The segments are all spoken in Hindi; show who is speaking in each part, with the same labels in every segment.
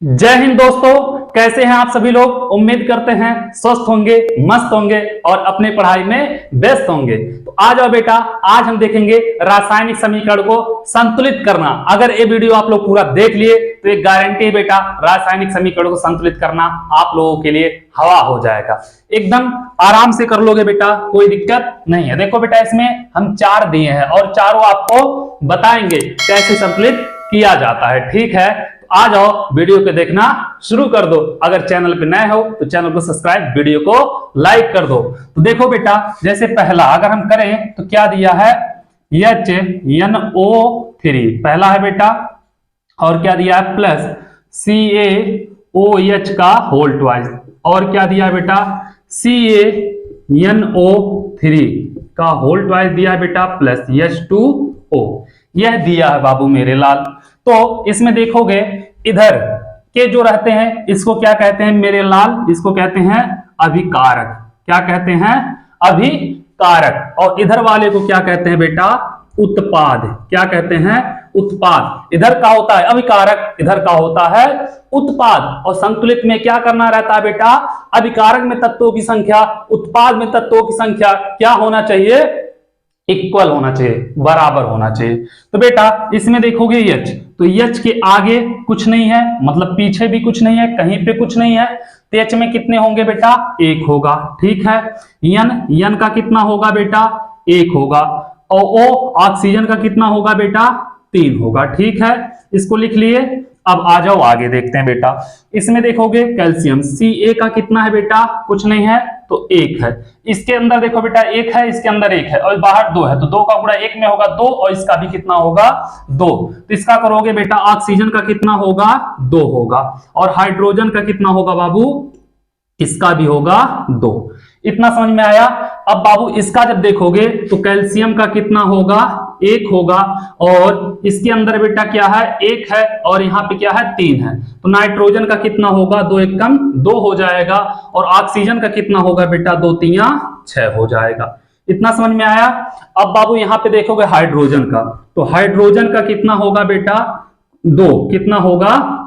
Speaker 1: जय हिंद दोस्तों, कैसे हैं आप सभी लोग। उम्मीद करते हैं स्वस्थ होंगे, मस्त होंगे और अपनी पढ़ाई में व्यस्त होंगे। तो आ जाओ बेटा, आज हम देखेंगे रासायनिक समीकरण को संतुलित करना। अगर ये वीडियो आप लोग पूरा देख लिए तो एक गारंटी है बेटा, रासायनिक समीकरण को संतुलित करना आप लोगों के लिए हवा हो जाएगा। एकदम आराम से कर लोगे बेटा, कोई दिक्कत नहीं है। देखो बेटा, इसमें हम 4 दिए हैं और चारों आपको बताएंगे कैसे संतुलित किया जाता है। ठीक है, आ जाओ वीडियो को देखना शुरू कर दो। अगर चैनल पे नए हो तो चैनल को सब्सक्राइब, वीडियो को लाइक कर दो। तो देखो बेटा, जैसे पहला अगर हम करें तो क्या दिया है, HNO3 पहला है बेटा, और क्या दिया है प्लस CaOH का होल ट्वाइस, और क्या दिया है बेटा CaNO3 का होल ट्वाइस दिया है बेटा, प्लस H2O। यह दिया है बाबू मेरे लाल। तो इसमें देखोगे इधर के जो रहते हैं इसको क्या कहते हैं मेरे लाल, इसको कहते हैं अभिकारक। क्या कहते हैं, अभिकारक। और इधर वाले को क्या कहते हैं बेटा, उत्पाद। क्या कहते हैं, उत्पाद। इधर का होता है अभिकारक, इधर का होता है उत्पाद। और संतुलित में क्या करना रहता है बेटा, अभिकारक में तत्वों की संख्या, उत्पाद में तत्वों की संख्या क्या होना चाहिए, इक्वल होना चाहिए, बराबर होना चाहिए। तो बेटा इसमें देखोगे H, तो H के आगे कुछ नहीं है, मतलब पीछे भी कुछ नहीं है, कहीं पे कुछ नहीं है। तो H में कितने होंगे बेटा, 1 होगा। ठीक है, N का कितना होगा बेटा, 1 होगा। और O ऑक्सीजन का कितना होगा बेटा, 3 होगा। ठीक है, इसको लिख लिए। अब आ जाओ आगे देखते हैं बेटा। इसमें देखोगे कैल्शियम Ca का कितना है बेटा, कुछ नहीं है तो 1 है। इसके अंदर देखो बेटा 1 है, इसके अंदर 1 है और बाहर 2 है, तो 2 का गुणा 1 में होगा 2, और इसका भी कितना होगा 2। तो इसका करोगे बेटा, ऑक्सीजन का कितना होगा, 2 होगा। और हाइड्रोजन का कितना होगा बाबू, इसका भी होगा 2। इतना समझ में आया। अब बाबू इसका जब देखोगे तो कैल्शियम का कितना होगा, 1 होगा। और इसके अंदर बेटा क्या है, 1 है, और यहाँ पे क्या है, 3 है। तो नाइट्रोजन का कितना होगा, 2 1 कम 2 हो जाएगा। और ऑक्सीजन का कितना होगा बेटा, 2 3 6 हो जाएगा। इतना समझ में आया। अब बाबू यहाँ पे देखोगे हाइड्रोजन का, तो हाइड्रोजन का कितना होगा बेटा, 2 कितना होगा,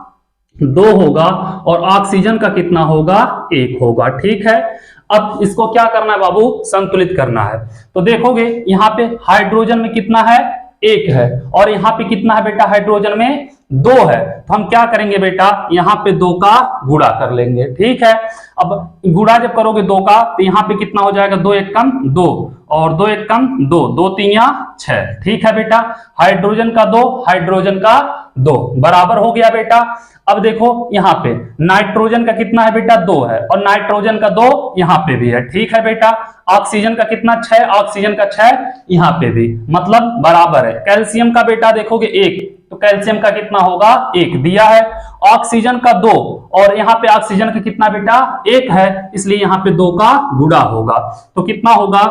Speaker 1: 2 होगा। और ऑक्सीजन का कितना होगा, 1 होगा। ठीक है, अब इसको क्या करना है बाबू, संतुलित करना है। तो देखोगे यहाँ पे हाइड्रोजन में कितना है, 1 है, और यहाँ पे कितना है बेटा, हाइड्रोजन में 2 है। तो हम क्या करेंगे बेटा, यहाँ पे 2 का गुणा कर लेंगे। ठीक है, अब गुणा जब करोगे 2 का, तो यहाँ पे कितना हो जाएगा, 2 1 कम 2, और 2 1 कम 2, 2 3 6। ठीक है बेटा, हाइड्रोजन का 2, हाइड्रोजन का 2 बराबर हो गया बेटा। अब देखो यहाँ पे नाइट्रोजन का कितना है बेटा, 2 है, और नाइट्रोजन का 2 यहाँ पे भी है। ठीक है बेटा, ऑक्सीजन का कितना, 6, ऑक्सीजन का 6 यहाँ पे भी, मतलब बराबर है। कैल्शियम का बेटा देखोगे 1, तो कैल्शियम का कितना होगा, 1 दिया है। ऑक्सीजन का 2, और यहाँ पे ऑक्सीजन का कितना बेटा, 1 है, इसलिए यहाँ पे 2 का गुणा होगा। तो कितना होगा,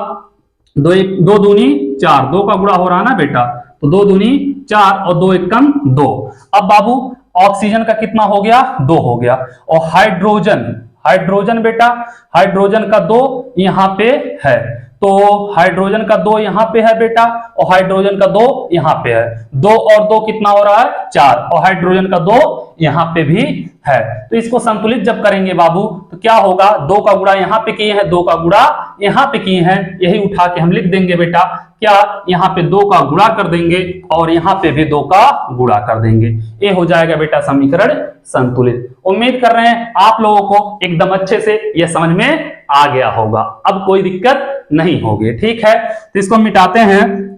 Speaker 1: 2 दूनी 4, 2 का गुणा हो रहा है ना बेटा, तो 2 दूनी 4 और 2 1 कम 2। अब बाबू ऑक्सीजन का कितना हो गया, 2 हो गया। और हाइड्रोजन बेटा, हाइड्रोजन का 2 यहाँ पे है, तो हाइड्रोजन का 2 यहाँ पे है बेटा, और हाइड्रोजन का 2 यहाँ पे है। 2 और 2 कितना हो रहा है, 4, और हाइड्रोजन का 2 यहाँ पे भी है। तो इसको संतुलित जब करेंगे बाबू तो क्या होगा, 2 का गुणा यहाँ पे किए हैं, 2 का गुणा यहाँ पे किए हैं, यही उठा के हम लिख देंगे बेटा, क्या यहाँ पे 2 का गुणा कर देंगे और यहाँ पे भी 2 का गुणा कर देंगे। ये हो जाएगा बेटा समीकरण संतुलित। उम्मीद कर रहे हैं आप लोगों को एकदम अच्छे से यह समझ में आ गया होगा, अब कोई दिक्कत नहीं होगी। ठीक है, तो इसको मिटाते हैं,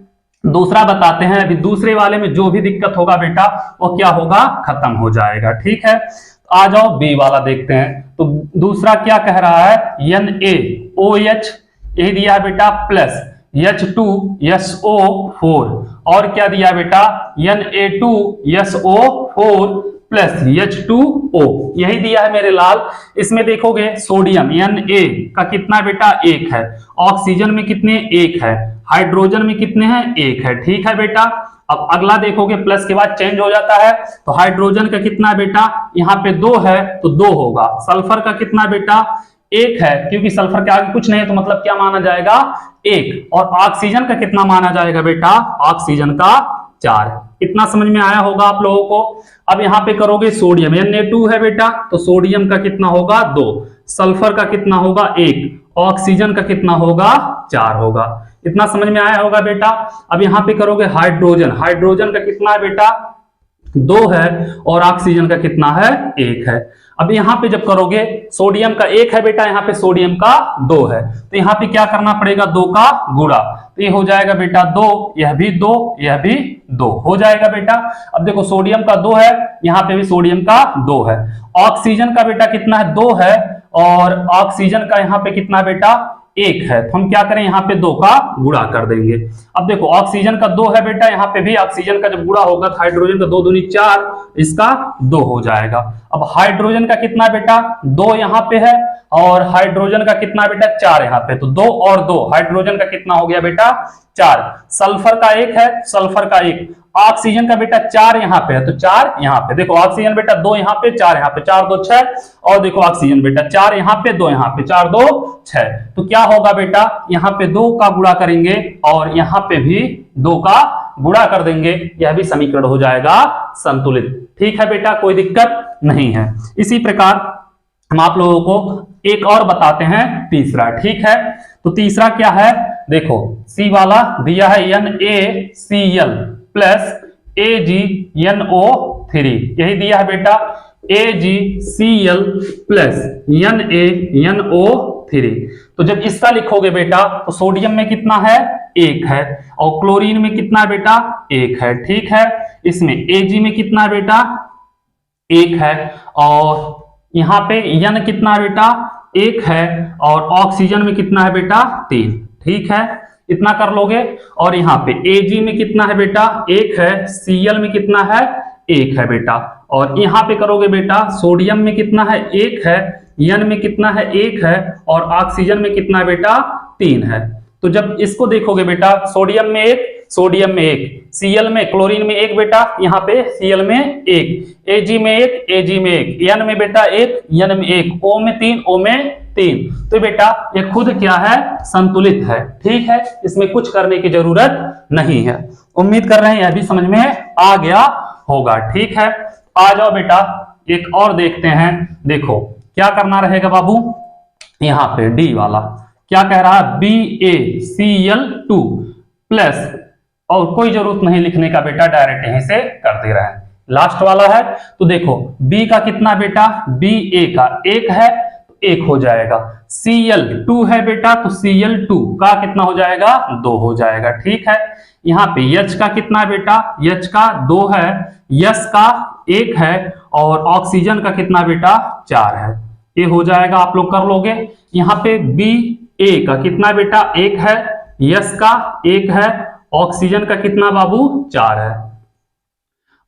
Speaker 1: दूसरा बताते हैं। अभी दूसरे वाले में जो भी दिक्कत होगा बेटा वो क्या होगा, खत्म हो जाएगा। ठीक है, तो आ जाओ बी वाला देखते हैं। तो दूसरा क्या कह रहा है, NaOH यही दिया है बेटा, प्लस H2SO4, और क्या दिया बेटा, Na2SO4 प्लस H2O, यही दिया है मेरे लाल। इसमें देखोगे सोडियम Na का कितना बेटा, 1 है। ऑक्सीजन में कितने, 1 है। हाइड्रोजन में कितने हैं, 1 है। ठीक है बेटा, अब अगला देखोगे प्लस के बाद चेंज हो जाता है, तो हाइड्रोजन का कितना बेटा, यहाँ पे 2 है तो 2 होगा। सल्फर का कितना बेटा, 1 है, क्योंकि सल्फर के आगे कुछ नहीं है तो मतलब क्या माना जाएगा, 1। और ऑक्सीजन का कितना माना जाएगा बेटा, ऑक्सीजन का 4। इतना समझ में आया होगा आप लोगों को। अब यहाँ पे करोगे सोडियम, Na2 है बेटा, तो सोडियम का कितना होगा 2, सल्फर का कितना होगा 1, ऑक्सीजन का कितना होगा 4 होगा। इतना समझ में आया होगा बेटा। अब यहाँ पे करोगे हाइड्रोजन, हाइड्रोजन का कितना है बेटा 2 है, और ऑक्सीजन का कितना है 1 है। अब यहाँ पे जब करोगे सोडियम का 1 है बेटा, यहाँ पे सोडियम का 2 है, तो यहाँ पे क्या करना पड़ेगा 2 का गुणा, तो ये हो जाएगा बेटा 2, यह भी 2, यह भी 2 हो जाएगा बेटा। अब देखो सोडियम का 2 है, यहाँ पे भी सोडियम का 2 है। ऑक्सीजन का बेटा कितना है 2 है, और ऑक्सीजन का यहाँ पे कितना है बेटा 1 है, तो हम क्या करें यहाँ पे 2 का गुणा कर देंगे। अब देखो ऑक्सीजन का 2 है बेटा, यहाँ पे भी ऑक्सीजन का जब गुणा होगा तो हाइड्रोजन का 2 दूनी 4, इसका 2 हो जाएगा। अब हाइड्रोजन का कितना बेटा 2 यहाँ पे है, और हाइड्रोजन का कितना बेटा 4 यहाँ पे, तो 2 और 2 हाइड्रोजन का कितना हो गया बेटा 4। सल्फर का 1 है, सल्फर का 1, ऑक्सीजन का बेटा 4 यहाँ पे है, तो 4 यहाँ पे। देखो ऑक्सीजन बेटा 2 यहाँ पे 4 यहाँ पे, 4 2 6, और देखो ऑक्सीजन बेटा 4 यहाँ पे 2 यहाँ पे, 4 2 6, तो क्या होगा बेटा यहाँ पे 2 का गुणा करेंगे और यहाँ पे भी 2 का गुणा कर देंगे, यह भी समीकरण हो जाएगा संतुलित। ठीक है बेटा, कोई दिक्कत नहीं है। इसी प्रकार हम आप लोगों को एक और बताते हैं तीसरा। ठीक है, तो तीसरा क्या है देखो, सी वाला दिया है NaCl प्लस AgNO3, यही दिया है बेटा AgCl प्लस NaNO3। तो जब इसका लिखोगे बेटा तो सोडियम में कितना है 1 है, और क्लोरीन में कितना है बेटा 1 है। ठीक है, इसमें Ag में कितना है बेटा 1 है, और यहाँ पे N कितना है बेटा 1 है, और ऑक्सीजन में कितना है बेटा 3। ठीक है, इतना कर लोगे। और यहाँ पे Ag में कितना है बेटा 1 है, Cl में कितना है 1 है बेटा, और यहाँ पे करोगे बेटा सोडियम में कितना है 1 है, N में कितना है 1 है, और ऑक्सीजन में कितना है बेटा 3 है। तो जब इसको देखोगे बेटा सोडियम में 1, सोडियम में 1, Cl में क्लोरीन में 1 बेटा, यहाँ पे Cl में 1, Ag में 1, Ag में 1, N में बेटा 1, N में 1, O में 3, O में 3, तो बेटा ये खुद क्या है संतुलित है। ठीक है, इसमें कुछ करने की जरूरत नहीं है। उम्मीद कर रहे हैं यह भी समझ में आ गया होगा। ठीक है, आ जाओ बेटा एक और देखते हैं। देखो क्या करना रहेगा बाबू, यहाँ पे डी वाला क्या कह रहा है BaCl2 प्लस, और कोई जरूरत नहीं लिखने का बेटा, डायरेक्ट यहीं से कर दे रहे हैं। लास्ट वाला है तो देखो B का कितना बेटा Ba का 1 है, 1 हो जाएगा। Cl2 है बेटा, तो Cl2 का कितना हो जाएगा 2 हो जाएगा। ठीक है, यहाँ पे H का कितना है बेटा, H का 2 है, S का 1 है, और ऑक्सीजन का कितना बेटा 4 है, ये हो जाएगा। आप लोग कर लोगे। यहाँ पे Ba का कितना बेटा 1 है, S का 1 है, ऑक्सीजन का कितना बाबू 4 है,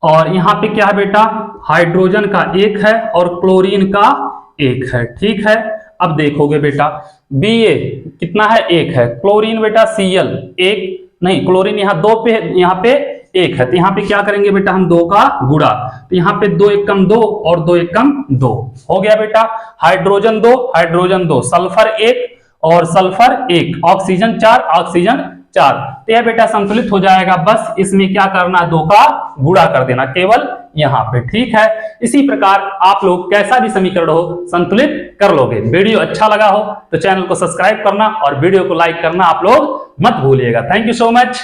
Speaker 1: और यहाँ पे क्या है बेटा हाइड्रोजन का 1 है, और क्लोरीन का 1 है। ठीक है, अब देखोगे बेटा Ba कितना है 1 है, क्लोरीन बेटा Cl 1 नहीं, क्लोरीन यहाँ 2 पे, यहाँ पे 1 है, तो यहाँ पे क्या करेंगे बेटा हम 2 का गुणा, तो यहाँ पे 2 1 कम 2 और 2 1 कम 2 हो गया बेटा। हाइड्रोजन 2, हाइड्रोजन 2, सल्फर 1 और सल्फर 1, ऑक्सीजन 4, ऑक्सीजन 4, तो यह बेटा संतुलित हो जाएगा। बस इसमें क्या करना है 2 का गुणा कर देना केवल यहाँ पे। ठीक है, इसी प्रकार आप लोग कैसा भी समीकरण हो संतुलित कर लोगे। वीडियो अच्छा लगा हो तो चैनल को सब्सक्राइब करना और वीडियो को लाइक करना आप लोग मत भूलिएगा। Thank you so much.